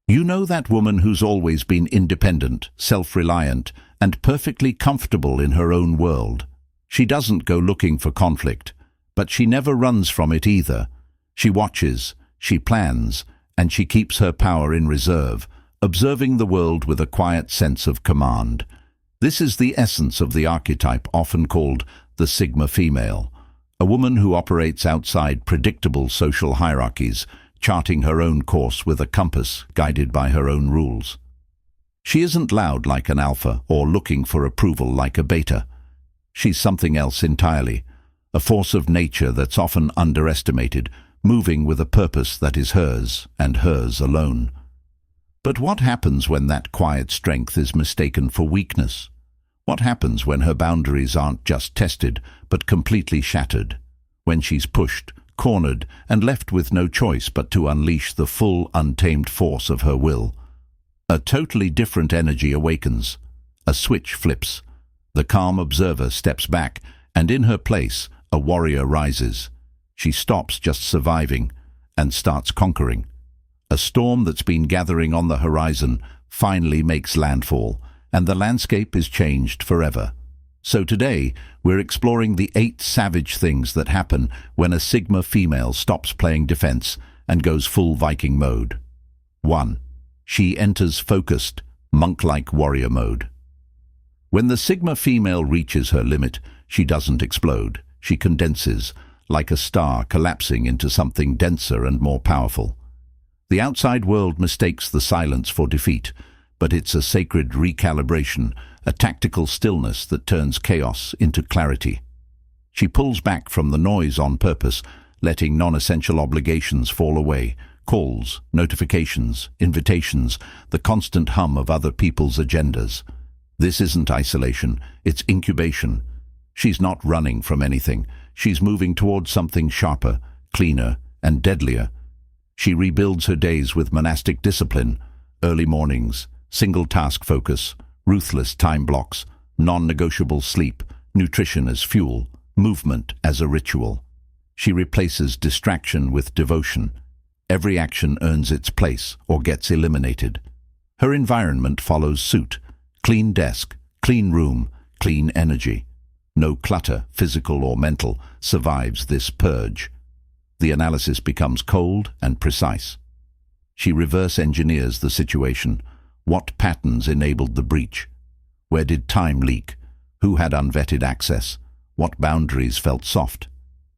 You know that woman who's always been independent, self-reliant, and perfectly comfortable in her own world. She doesn't go looking for conflict, but she never runs from it either. She watches, she plans, and she keeps her power in reserve, observing the world with a quiet sense of command. This is the essence of the archetype often called the Sigma female, a woman who operates outside predictable social hierarchies, charting her own course with a compass guided by her own rules. She isn't loud like an alpha or looking for approval like a beta. She's something else entirely, a force of nature that's often underestimated, moving with a purpose that is hers and hers alone. But what happens when that quiet strength is mistaken for weakness? What happens when her boundaries aren't just tested, but completely shattered? When she's pushed, cornered, and left with no choice but to unleash the full, untamed force of her will? A totally different energy awakens. A switch flips. The calm observer steps back, and in her place, a warrior rises. She stops just surviving and starts conquering. A storm that's been gathering on the horizon finally makes landfall, and the landscape is changed forever. So today, we're exploring the 8 savage things that happen when a Sigma female stops playing defense and goes full Viking mode. 1. She enters focused, monk-like warrior mode. When the Sigma female reaches her limit, she doesn't explode. She condenses, like a star collapsing into something denser and more powerful. The outside world mistakes the silence for defeat, but it's a sacred recalibration, a tactical stillness that turns chaos into clarity. She pulls back from the noise on purpose, letting non-essential obligations fall away. Calls, notifications, invitations, the constant hum of other people's agendas. This isn't isolation, it's incubation. She's not running from anything. She's moving towards something sharper, cleaner, and deadlier. She rebuilds her days with monastic discipline, early mornings, single task focus, ruthless time blocks, non-negotiable sleep, nutrition as fuel, movement as a ritual. She replaces distraction with devotion. Every action earns its place or gets eliminated. Her environment follows suit. Clean desk, clean room, clean energy. No clutter, physical or mental, survives this purge. The analysis becomes cold and precise. She reverse engineers the situation. What patterns enabled the breach? Where did time leak? Who had unvetted access? What boundaries felt soft?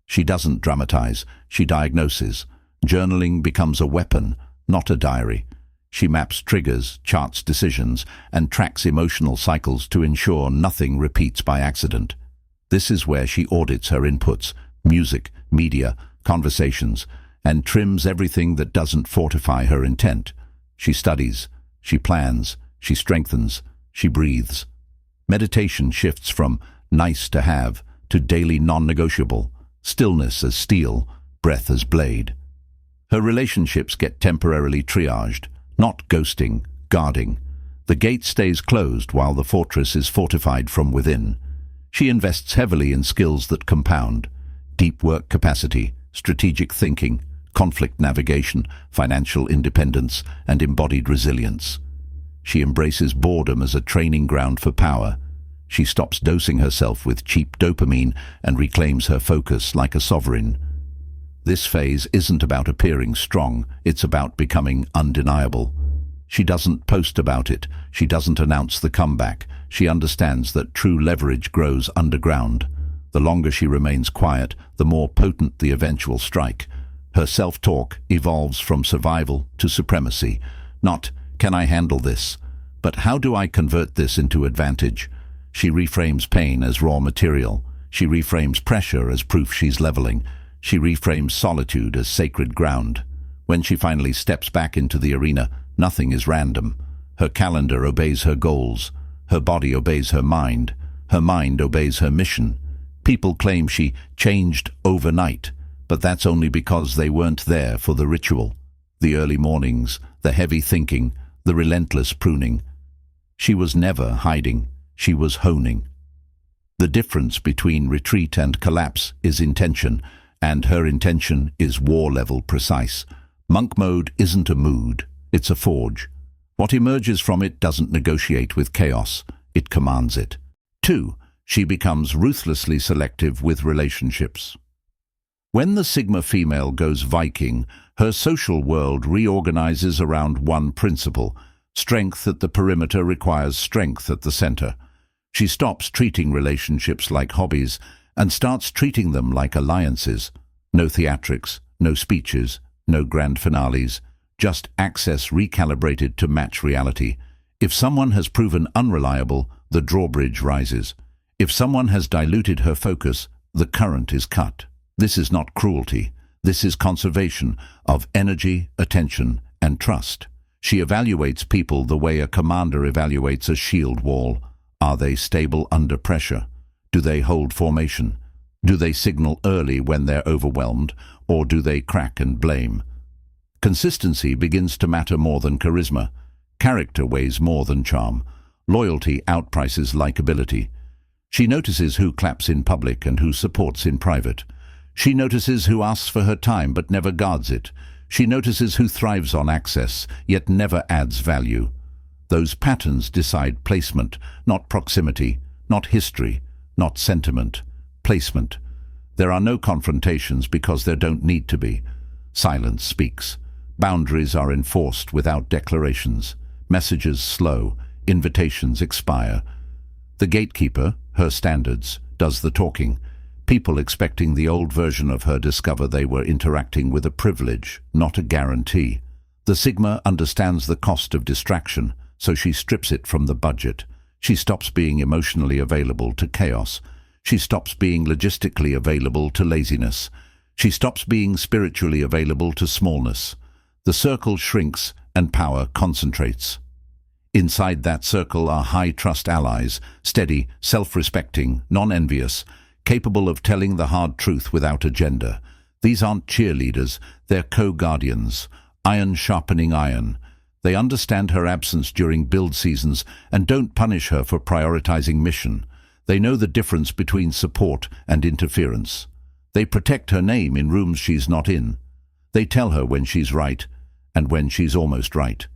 She doesn't dramatize, she diagnoses. Journaling becomes a weapon, not a diary. She maps triggers, charts decisions, and tracks emotional cycles to ensure nothing repeats by accident. This is where she audits her inputs, music, media, conversations, and trims everything that doesn't fortify her intent. She studies, she plans, she strengthens, she breathes. Meditation shifts from nice to have to daily non-negotiable, stillness as steel, breath as blade. Her relationships get temporarily triaged, not ghosting, guarding. The gate stays closed while the fortress is fortified from within. She invests heavily in skills that compound: deep work capacity, strategic thinking, conflict navigation, financial independence, and embodied resilience. She embraces boredom as a training ground for power. She stops dosing herself with cheap dopamine and reclaims her focus like a sovereign. This phase isn't about appearing strong, it's about becoming undeniable. She doesn't post about it, she doesn't announce the comeback. She understands that true leverage grows underground. The longer she remains quiet, the more potent the eventual strike. Her self-talk evolves from survival to supremacy. Not, "Can I handle this?" but "How do I convert this into advantage?" She reframes pain as raw material. She reframes pressure as proof she's leveling. She reframes solitude as sacred ground. When she finally steps back into the arena, nothing is random. Her calendar obeys her goals. Her body obeys her mind. Her mind obeys her mission. People claim she changed overnight, but that's only because they weren't there for the ritual, the early mornings, the heavy thinking, the relentless pruning. She was never hiding, she was honing. The difference between retreat and collapse is intention, and her intention is war-level precise. Monk mode isn't a mood, It's a forge. What emerges from it doesn't negotiate with chaos, it commands it. 2. She becomes ruthlessly selective with relationships. When the Sigma female goes Viking, her social world reorganizes around one principle: strength at the perimeter requires strength at the center. She stops treating relationships like hobbies and starts treating them like alliances. No theatrics, no speeches, no grand finales, just access recalibrated to match reality. If someone has proven unreliable, the drawbridge rises. If someone has diluted her focus, the current is cut. This is not cruelty. This is conservation of energy, attention, and trust. She evaluates people the way a commander evaluates a shield wall. Are they stable under pressure? Do they hold formation? Do they signal early when they're overwhelmed, or do they crack and blame? Consistency begins to matter more than charisma. Character weighs more than charm. Loyalty outprices likability. She notices who claps in public and who supports in private. She notices who asks for her time but never guards it. She notices who thrives on access, yet never adds value. Those patterns decide placement, not proximity, not history, not sentiment. Placement. There are no confrontations because there don't need to be. Silence speaks. Boundaries are enforced without declarations. Messages slow. Invitations expire. The gatekeeper, her standards, does the talking. People expecting the old version of her discover they were interacting with a privilege, not a guarantee. The Sigma understands the cost of distraction, so she strips it from the budget. She stops being emotionally available to chaos. She stops being logistically available to laziness. She stops being spiritually available to smallness. The circle shrinks and power concentrates. Inside that circle are high-trust allies, steady, self-respecting, non-envious, capable of telling the hard truth without agenda. These aren't cheerleaders, they're co-guardians, iron sharpening iron. They understand her absence during build seasons and don't punish her for prioritizing mission. They know the difference between support and interference. They protect her name in rooms she's not in. They tell her when she's right and when she's almost right.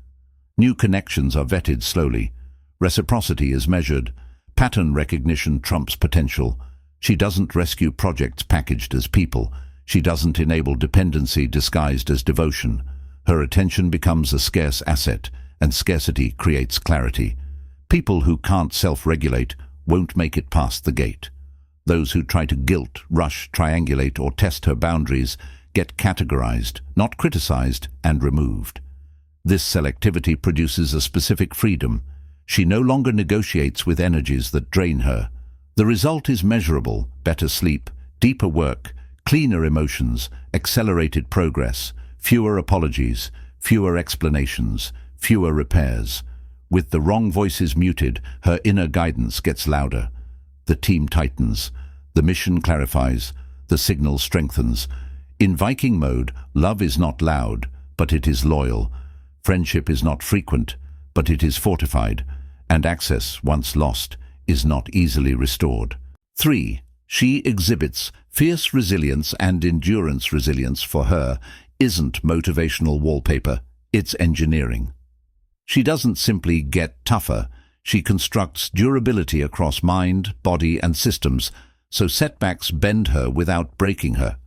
New connections are vetted slowly. Reciprocity is measured. Pattern recognition trumps potential. She doesn't rescue projects packaged as people. She doesn't enable dependency disguised as devotion. Her attention becomes a scarce asset, and scarcity creates clarity. People who can't self-regulate won't make it past the gate. Those who try to guilt, rush, triangulate, or test her boundaries get categorized, not criticized, and removed. This selectivity produces a specific freedom. She no longer negotiates with energies that drain her. The result is measurable: better sleep, deeper work, cleaner emotions, accelerated progress, fewer apologies, fewer explanations, fewer repairs. With the wrong voices muted, her inner guidance gets louder. The team tightens, the mission clarifies, the signal strengthens. In Viking mode, love is not loud, but it is loyal. Friendship is not frequent, but it is fortified. And access, once lost, is not easily restored. 3. She exhibits fierce resilience, and endurance resilience for her isn't motivational wallpaper, it's engineering. She doesn't simply get tougher, she constructs durability across mind, body, and systems, so setbacks bend her without breaking her.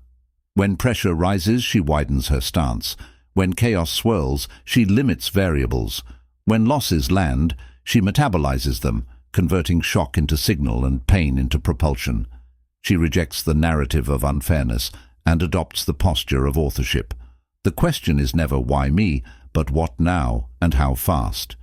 When pressure rises, she widens her stance. When chaos swirls, she limits variables. When losses land, she metabolizes them, converting shock into signal and pain into propulsion. She rejects the narrative of unfairness and adopts the posture of authorship. The question is never why me, but what now and how fast.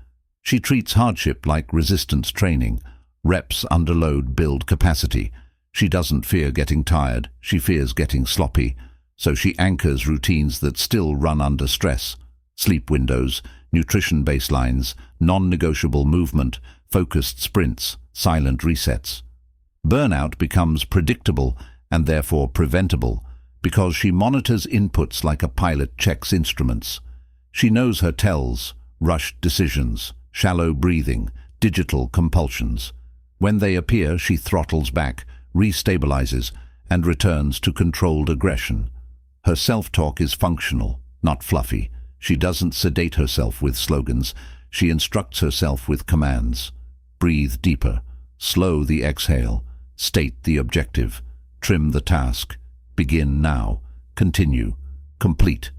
She treats hardship like resistance training. Reps under load build capacity. She doesn't fear getting tired, she fears getting sloppy. So she anchors routines that still run under stress. Sleep windows, nutrition baselines, non-negotiable movement, focused sprints, silent resets. Burnout becomes predictable and therefore preventable because she monitors inputs like a pilot checks instruments. She knows her tells: rushed decisions, shallow breathing, digital compulsions. When they appear, she throttles back, restabilizes, and returns to controlled aggression. Her self-talk is functional, not fluffy. She doesn't sedate herself with slogans. She instructs herself with commands. Breathe deeper. Slow the exhale. State the objective. Trim the task. Begin now. Continue. Complete.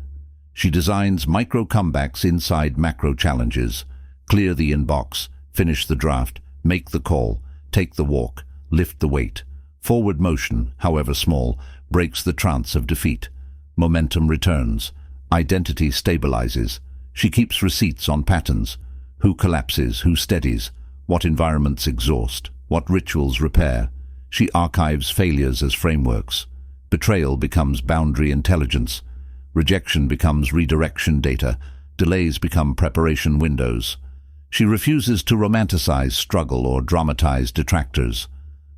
She designs micro comebacks inside macro challenges. Clear the inbox. Finish the draft. Make the call. Take the walk. Lift the weight. Forward motion, however small, breaks the trance of defeat. Momentum returns. Identity stabilizes. She keeps receipts on patterns. Who collapses, who steadies, what environments exhaust, what rituals repair. She archives failures as frameworks. Betrayal becomes boundary intelligence. Rejection becomes redirection data. Delays become preparation windows. She refuses to romanticize struggle or dramatize detractors.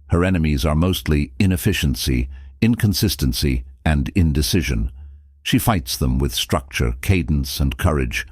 Her enemies are mostly inefficiency, inconsistency, and indecision. She fights them with structure, cadence, and courage.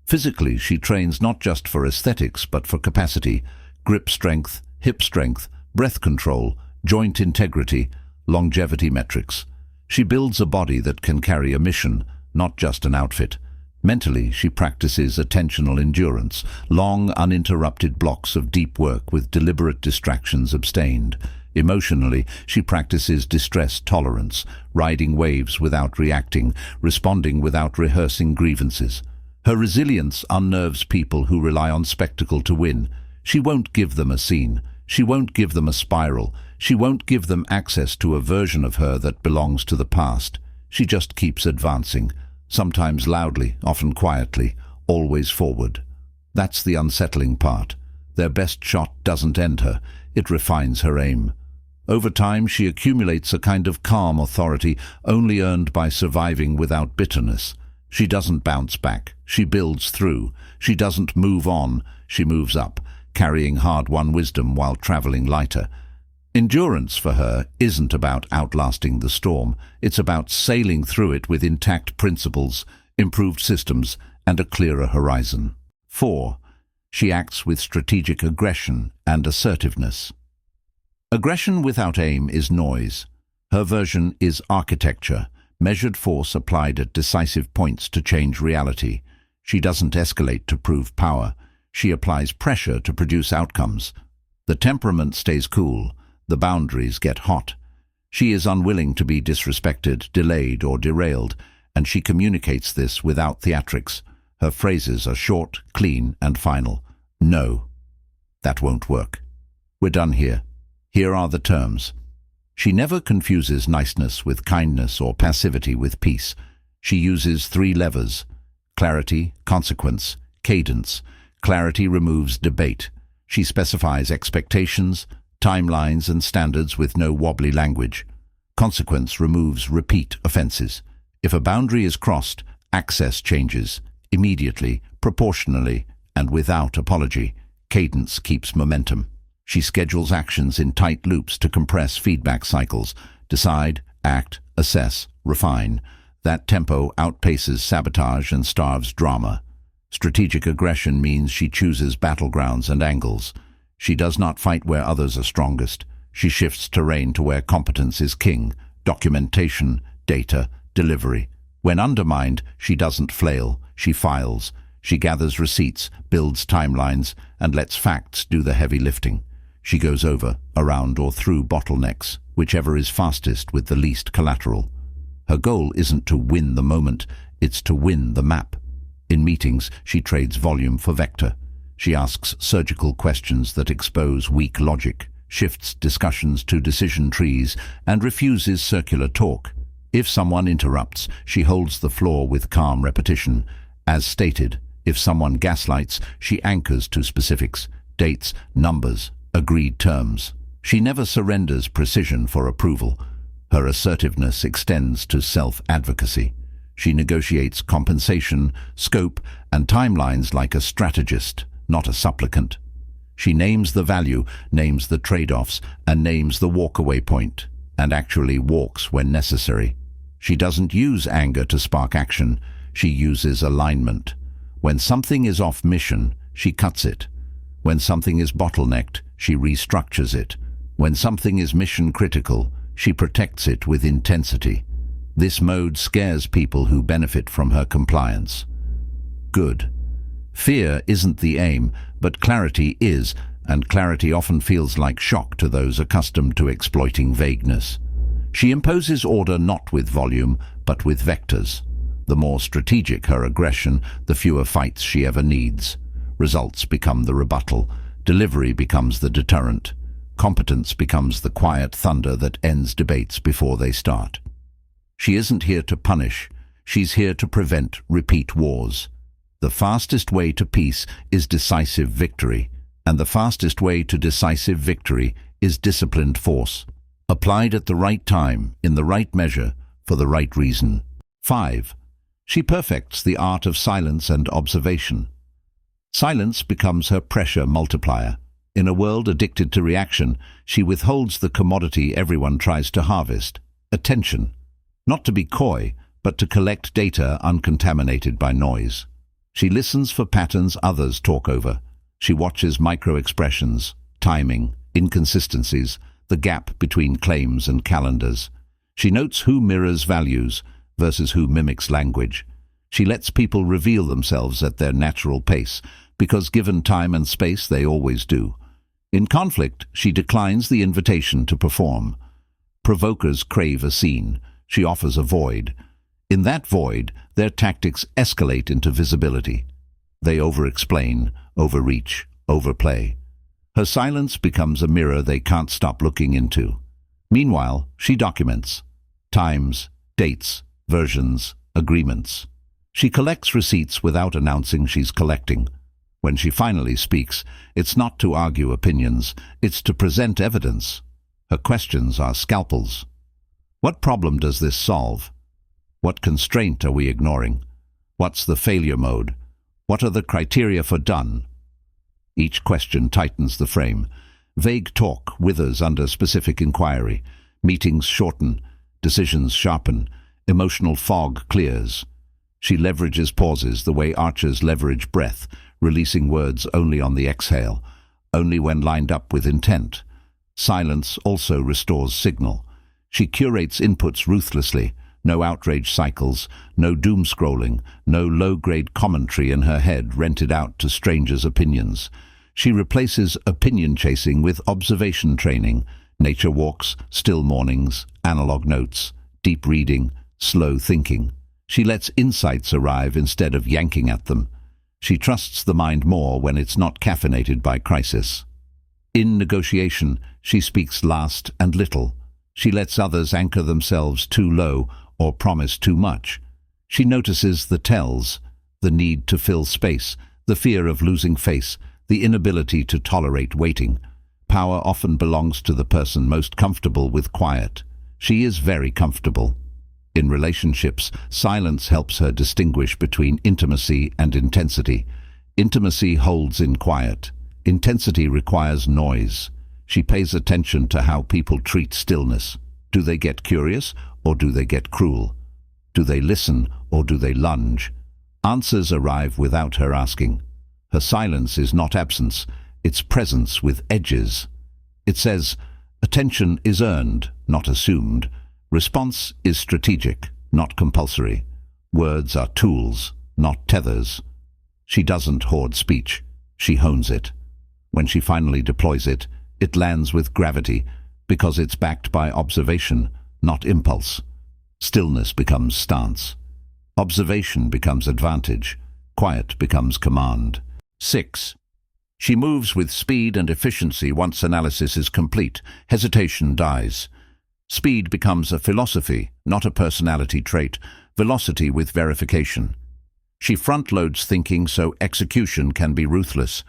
Physically, she trains not just for aesthetics but for capacity, grip strength, hip strength, breath control, joint integrity, longevity metrics. She builds a body that can carry a mission, not just an outfit. Mentally, she practices attentional endurance, long, uninterrupted blocks of deep work with deliberate distractions abstained. Emotionally, she practices distress tolerance, riding waves without reacting, responding without rehearsing grievances. Her resilience unnerves people who rely on spectacle to win. She won't give them a scene. She won't give them a spiral. She won't give them access to a version of her that belongs to the past. She just keeps advancing. Sometimes loudly, often quietly, always forward. That's the unsettling part. Their best shot doesn't end her, it refines her aim. Over time, she accumulates a kind of calm authority only earned by surviving without bitterness. She doesn't bounce back, she builds through. She doesn't move on, she moves up, carrying hard-won wisdom while traveling lighter. Endurance for her isn't about outlasting the storm. It's about sailing through it with intact principles, improved systems, and a clearer horizon. 4. She acts with strategic aggression and assertiveness. Aggression without aim is noise. Her version is architecture, measured force applied at decisive points to change reality. She doesn't escalate to prove power. She applies pressure to produce outcomes. The temperament stays cool. The boundaries get hot. She is unwilling to be disrespected, delayed, or derailed, and she communicates this without theatrics. Her phrases are short, clean, and final. No, that won't work. We're done here. Here are the terms. She never confuses niceness with kindness or passivity with peace. She uses 3 levers: clarity, consequence, cadence. Clarity removes debate. She specifies expectations, timelines, and standards with no wobbly language. Consequence removes repeat offenses. If a boundary is crossed, access changes, immediately, proportionally, and without apology. Cadence keeps momentum. She schedules actions in tight loops to compress feedback cycles. Decide, act, assess, refine. That tempo outpaces sabotage and starves drama. Strategic aggression means she chooses battlegrounds and angles. She does not fight where others are strongest. She shifts terrain to where competence is king: documentation, data, delivery. When undermined, she doesn't flail. She files. She gathers receipts, builds timelines, and lets facts do the heavy lifting. She goes over, around, or through bottlenecks, whichever is fastest with the least collateral. Her goal isn't to win the moment, it's to win the map. In meetings, she trades volume for vector. She asks surgical questions that expose weak logic, shifts discussions to decision trees, and refuses circular talk. If someone interrupts, she holds the floor with calm repetition. As stated, if someone gaslights, she anchors to specifics, dates, numbers, agreed terms. She never surrenders precision for approval. Her assertiveness extends to self-advocacy. She negotiates compensation, scope, and timelines like a strategist, not a supplicant. She names the value, names the trade-offs, and names the walk-away point, and actually walks when necessary. She doesn't use anger to spark action. She uses alignment. When something is off mission, she cuts it. When something is bottlenecked, she restructures it. When something is mission-critical, she protects it with intensity. This mode scares people who benefit from her compliance. good. Fear isn't the aim, but clarity is, and clarity often feels like shock to those accustomed to exploiting vagueness. She imposes order not with volume, but with vectors. The more strategic her aggression, the fewer fights she ever needs. Results become the rebuttal. Delivery becomes the deterrent. Competence becomes the quiet thunder that ends debates before they start. She isn't here to punish. She's here to prevent repeat wars. The fastest way to peace is decisive victory, and the fastest way to decisive victory is disciplined force, applied at the right time, in the right measure, for the right reason. 5. She perfects the art of silence and observation. Silence becomes her pressure multiplier. In a world addicted to reaction, she withholds the commodity everyone tries to harvest: attention. Not to be coy, but to collect data uncontaminated by noise. She listens for patterns others talk over. She watches micro-expressions, timing, inconsistencies, the gap between claims and calendars. She notes who mirrors values versus who mimics language. She lets people reveal themselves at their natural pace, because given time and space they always do. In conflict, she declines the invitation to perform. Provokers crave a scene. She offers a void. In that void, their tactics escalate into visibility. They over-explain, overreach, overplay. Her silence becomes a mirror they can't stop looking into. Meanwhile, she documents times, dates, versions, agreements. She collects receipts without announcing she's collecting. When she finally speaks, it's not to argue opinions, it's to present evidence. Her questions are scalpels. What problem does this solve? What constraint are we ignoring? What's the failure mode? What are the criteria for done? Each question tightens the frame. Vague talk withers under specific inquiry. Meetings shorten, decisions sharpen, emotional fog clears. She leverages pauses the way archers leverage breath, releasing words only on the exhale, only when lined up with intent. Silence also restores signal. She curates inputs ruthlessly. No outrage cycles, no doom scrolling, no low-grade commentary in her head rented out to strangers' opinions. She replaces opinion chasing with observation training, nature walks, still mornings, analog notes, deep reading, slow thinking. She lets insights arrive instead of yanking at them. She trusts the mind more when it's not caffeinated by crisis. In negotiation, she speaks last and little. She lets others anchor themselves too low or promise too much. She notices the tells, the need to fill space, the fear of losing face, the inability to tolerate waiting. Power often belongs to the person most comfortable with quiet. She is very comfortable. In relationships, silence helps her distinguish between intimacy and intensity. Intimacy holds in quiet. Intensity requires noise. She pays attention to how people treat stillness. Do they get curious, or do they get cruel? Do they listen, or do they lunge? Answers arrive without her asking. Her silence is not absence, it's presence with edges. It says, attention is earned, not assumed. Response is strategic, not compulsory. Words are tools, not tethers. She doesn't hoard speech, she hones it. When she finally deploys it, it lands with gravity, because it's backed by observation, not impulse. Stillness becomes stance. Observation becomes advantage. Quiet becomes command. 6. She moves with speed and efficiency once analysis is complete. Hesitation dies. Speed becomes a philosophy, not a personality trait. Velocity with verification. She front-loads thinking so execution can be ruthless.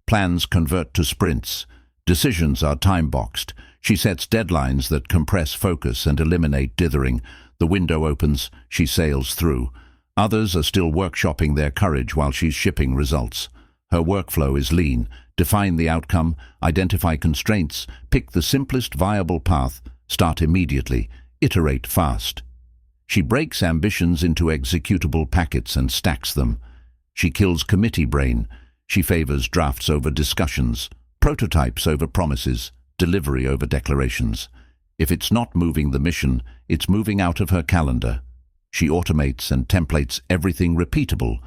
Plans convert to sprints. Decisions are time-boxed. She sets deadlines that compress focus and eliminate dithering. The window opens, she sails through. Others are still workshopping their courage while she's shipping results. Her workflow is lean. Define the outcome, identify constraints, pick the simplest viable path, start immediately, iterate fast. She breaks ambitions into executable packets and stacks them. She kills committee brain. She favors drafts over discussions, prototypes over promises, delivery over declarations. If it's not moving the mission, it's moving out of her calendar. She automates and templates everything repeatable,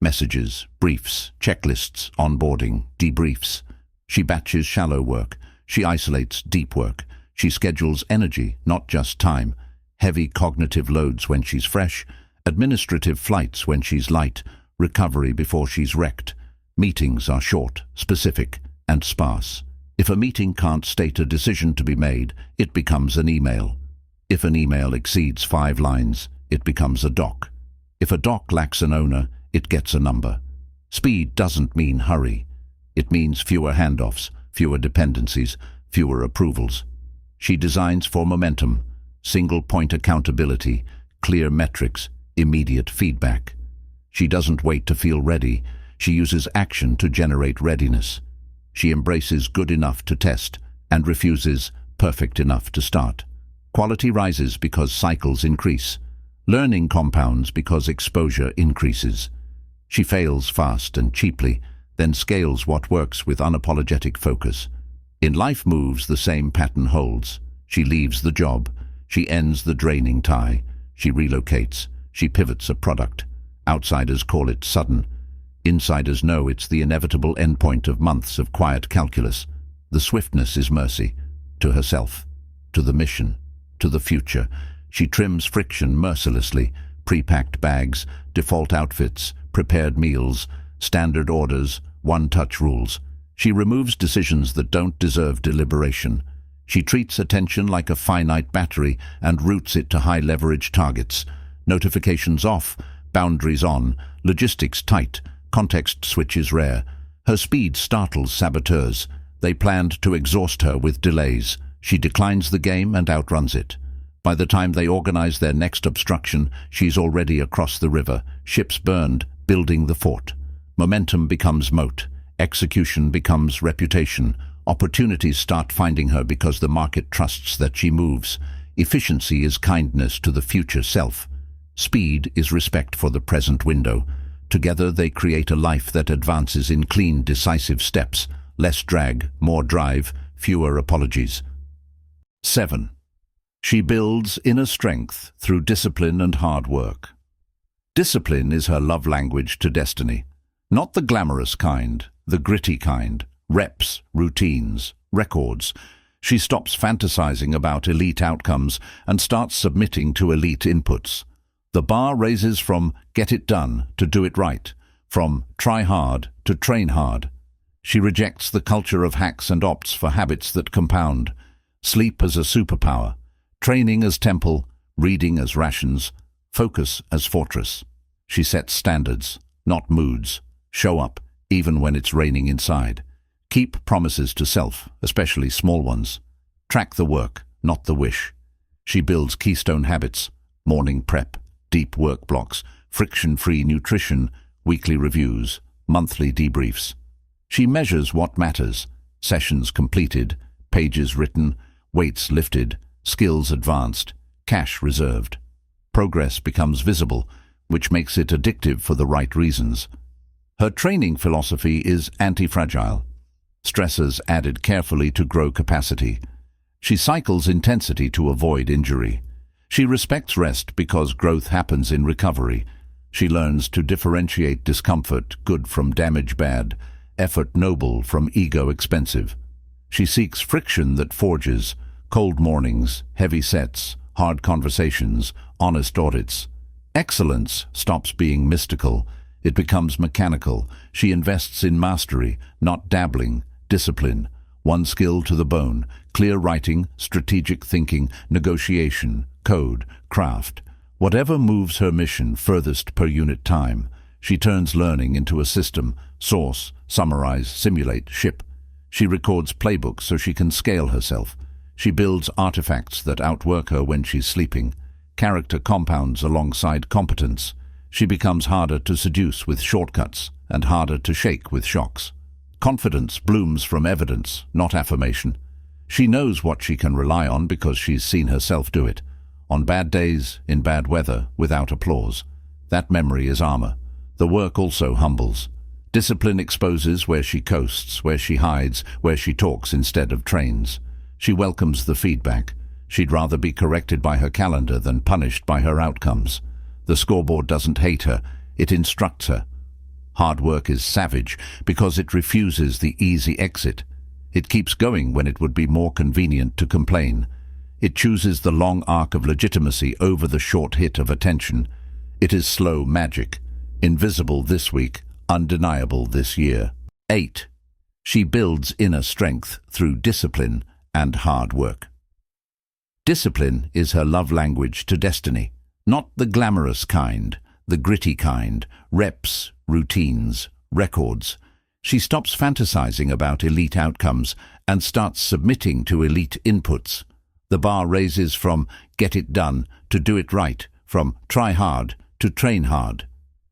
messages, briefs, checklists, onboarding, debriefs. She batches shallow work. She isolates deep work. She schedules energy, not just time. Heavy cognitive loads when she's fresh, administrative flights when she's light, recovery before she's wrecked. Meetings are short, specific, and sparse. If a meeting can't state a decision to be made, it becomes an email. If an email exceeds 5 lines, it becomes a doc. If a doc lacks an owner, it gets a number. Speed doesn't mean hurry. It means fewer handoffs, fewer dependencies, fewer approvals. She designs for momentum, single-point accountability, clear metrics, immediate feedback. She doesn't wait to feel ready. She uses action to generate readiness. She embraces good enough to test and refuses perfect enough to start. Quality rises because cycles increase. Learning compounds because exposure increases. She fails fast and cheaply, then scales what works with unapologetic focus. In life moves, the same pattern holds. She leaves the job. She ends the draining tie. She relocates. She pivots a product. Outsiders call it sudden. Insiders know it's the inevitable endpoint of months of quiet calculus. The swiftness is mercy. To herself. To the mission. To the future. She trims friction mercilessly. Pre-packed bags, default outfits, prepared meals, standard orders, one-touch rules. She removes decisions that don't deserve deliberation. She treats attention like a finite battery and routes it to high-leverage targets. Notifications off, boundaries on, logistics tight, context switches rare. Her speed startles saboteurs. They planned to exhaust her with delays. She declines the game and outruns it. By the time they organize their next obstruction, she's already across the river, ships burned, building the fort. Momentum becomes moat. Execution becomes reputation. Opportunities start finding her because the market trusts that she moves. Efficiency is kindness to the future self. Speed is respect for the present window. Together they create a life that advances in clean, decisive steps. Less drag, more drive, fewer apologies. 7. She builds inner strength through discipline and hard work. Discipline is her love language to destiny. Not the glamorous kind, the gritty kind. Reps, routines, records. She stops fantasizing about elite outcomes and starts submitting to elite inputs. The bar raises from get it done to do it right, from try hard to train hard. She rejects the culture of hacks and opts for habits that compound. Sleep as a superpower, training as temple, reading as rations, focus as fortress. She sets standards, not moods. Show up, even when it's raining inside. Keep promises to self, especially small ones. Track the work, not the wish. She builds keystone habits, morning prep, deep work blocks, friction-free nutrition, weekly reviews, monthly debriefs. She measures what matters, sessions completed, pages written, weights lifted, skills advanced, cash reserved. Progress becomes visible, which makes it addictive for the right reasons. Her training philosophy is anti-fragile. Stressors added carefully to grow capacity. She cycles intensity to avoid injury. She respects rest because growth happens in recovery. She learns to differentiate discomfort, good from damage bad, effort noble from ego expensive. She seeks friction that forges, cold mornings, heavy sets, hard conversations, honest audits. Excellence stops being mystical. It becomes mechanical. She invests in mastery, not dabbling, discipline, one skill to the bone, clear writing, strategic thinking, negotiation, code, craft. Whatever moves her mission furthest per unit time, she turns learning into a system, source, summarize, simulate, ship. She records playbooks so she can scale herself. She builds artifacts that outwork her when she's sleeping. Character compounds alongside competence. She becomes harder to seduce with shortcuts and harder to shake with shocks. Confidence blooms from evidence, not affirmation. She knows what she can rely on because she's seen herself do it. On bad days, in bad weather, without applause. That memory is armor. The work also humbles. Discipline exposes where she coasts, where she hides, where she talks instead of trains. She welcomes the feedback. She'd rather be corrected by her calendar than punished by her outcomes. The scoreboard doesn't hate her, it instructs her. Hard work is savage because it refuses the easy exit. It keeps going when it would be more convenient to complain. It chooses the long arc of legitimacy over the short hit of attention. It is slow magic, invisible this week, undeniable this year. 8. She builds inner strength through discipline and hard work. Discipline is her love language to destiny, not the glamorous kind, the gritty kind, reps, routines, records. She stops fantasizing about elite outcomes and starts submitting to elite inputs. The bar raises from get it done to do it right, from try hard to train hard.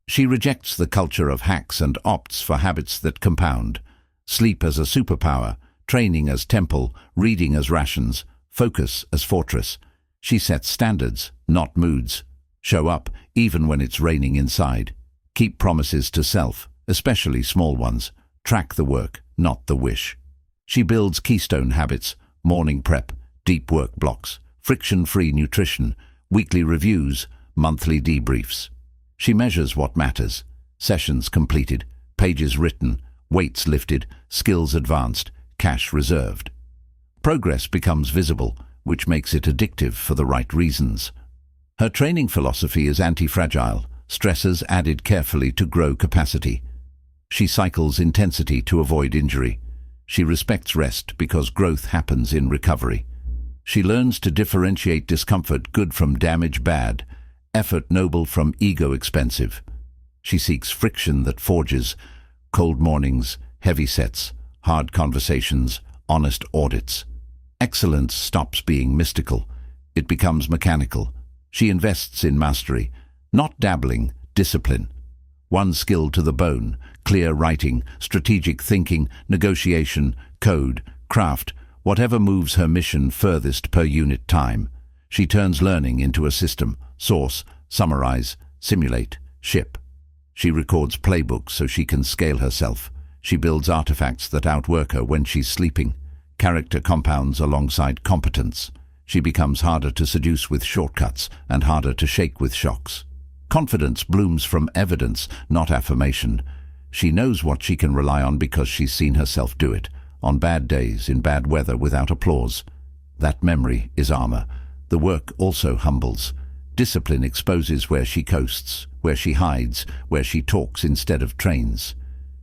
She rejects the culture of hacks and opts for habits that compound. Sleep as a superpower, training as temple, reading as rations, focus as fortress. She sets standards, not moods. Show up even when it's raining inside. Keep promises to self, especially small ones. Track the work, not the wish. She builds keystone habits, morning prep, deep work blocks, friction-free nutrition, weekly reviews, monthly debriefs. She measures what matters: sessions completed, pages written, weights lifted, skills advanced, cash reserved. Progress becomes visible, which makes it addictive for the right reasons. Her training philosophy is anti-fragile, stressors added carefully to grow capacity. She cycles intensity to avoid injury. She respects rest because growth happens in recovery. She learns to differentiate discomfort good from damage bad, effort noble from ego expensive. She seeks friction that forges, cold mornings, heavy sets, hard conversations, honest audits. Excellence stops being mystical. It becomes mechanical. She invests in mastery, not dabbling, discipline. One skill to the bone: clear writing, strategic thinking, negotiation, code, craft, whatever moves her mission furthest per unit time. She turns learning into a system: source, summarize, simulate, ship. She records playbooks so she can scale herself. She builds artifacts that outwork her when she's sleeping. Character compounds alongside competence. She becomes harder to seduce with shortcuts and harder to shake with shocks. Confidence blooms from evidence, not affirmation. She knows what she can rely on because she's seen herself do it, on bad days, in bad weather, without applause. That memory is armor. The work also humbles. Discipline exposes where she coasts, where she hides, where she talks instead of trains.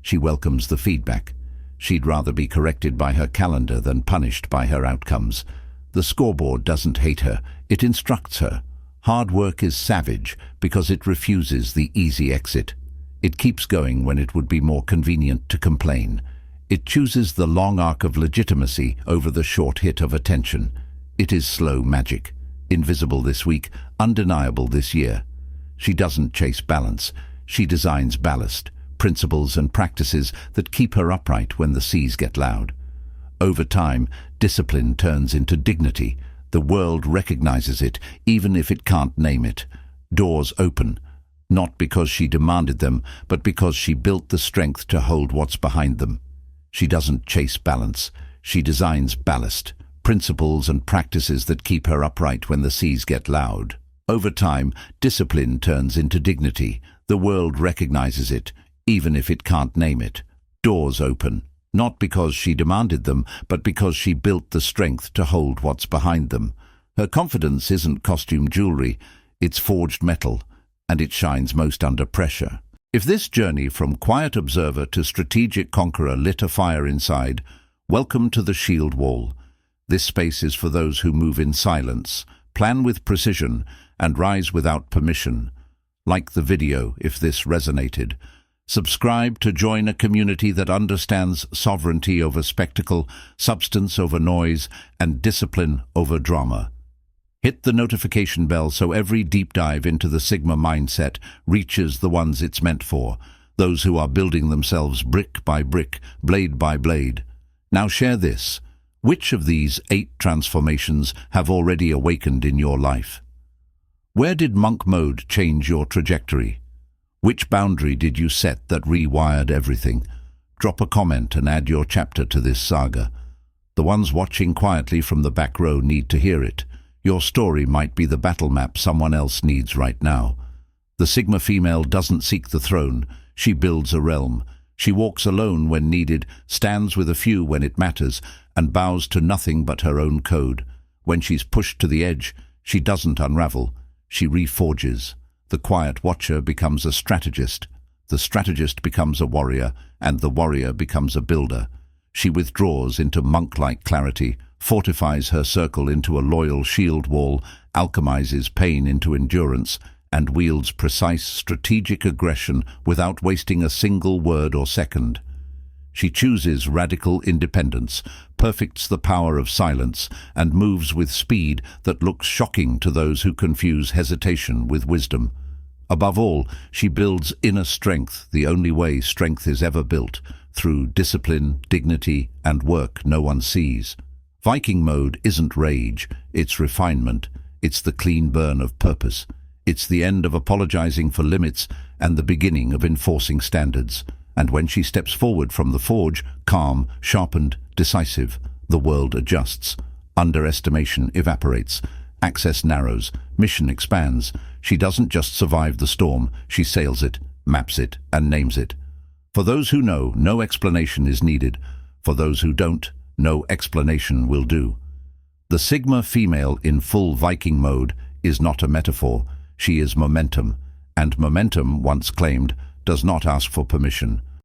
She welcomes the feedback. She'd rather be corrected by her calendar than punished by her outcomes. The scoreboard doesn't hate her, it instructs her. Hard work is savage because it refuses the easy exit. It keeps going when it would be more convenient to complain. It chooses the long arc of legitimacy over the short hit of attention. It is slow magic, invisible this week, undeniable this year. She doesn't chase balance. She designs ballast, principles and practices that keep her upright when the seas get loud. Over time, discipline turns into dignity. The world recognizes it, even if it can't name it. Doors open, not because she demanded them, but because she built the strength to hold what's behind them. She doesn't chase balance. She designs ballast, principles and practices that keep her upright when the seas get loud. Over time, discipline turns into dignity. The world recognizes it, even if it can't name it. Doors open, not because she demanded them, but because she built the strength to hold what's behind them. Her confidence isn't costume jewelry, it's forged metal, and it shines most under pressure. If this journey from quiet observer to strategic conqueror lit a fire inside, welcome to the shield wall. This space is for those who move in silence, plan with precision, and rise without permission. Like the video if this resonated. Subscribe to join a community that understands sovereignty over spectacle, substance over noise, and discipline over drama. Hit the notification bell so every deep dive into the Sigma mindset reaches the ones it's meant for, those who are building themselves brick by brick, blade by blade. Now share this. Which of these 8 transformations have already awakened in your life? Where did monk mode change your trajectory? Which boundary did you set that rewired everything? Drop a comment and add your chapter to this saga. The ones watching quietly from the back row need to hear it. Your story might be the battle map someone else needs right now. The Sigma female doesn't seek the throne. She builds a realm. She walks alone when needed, stands with a few when it matters, and bows to nothing but her own code. When she's pushed to the edge, she doesn't unravel. She reforges. The quiet watcher becomes a strategist. The strategist becomes a warrior, and the warrior becomes a builder. She withdraws into monk-like clarity, fortifies her circle into a loyal shield wall, alchemizes pain into endurance, and wields precise strategic aggression without wasting a single word or second. She chooses radical independence, perfects the power of silence, and moves with speed that looks shocking to those who confuse hesitation with wisdom. Above all, she builds inner strength the only way strength is ever built, through discipline, dignity, and work no one sees. Viking mode isn't rage, it's refinement. It's the clean burn of purpose. It's the end of apologizing for limits and the beginning of enforcing standards. And when she steps forward from the forge, calm, sharpened, decisive, the world adjusts. Underestimation evaporates. Access narrows. Mission expands. She doesn't just survive the storm, she sails it, maps it, and names it. For those who know, no explanation is needed. For those who don't, no explanation will do. The Sigma female in full Viking mode is not a metaphor. She is momentum. And momentum, once claimed, does not ask for permission.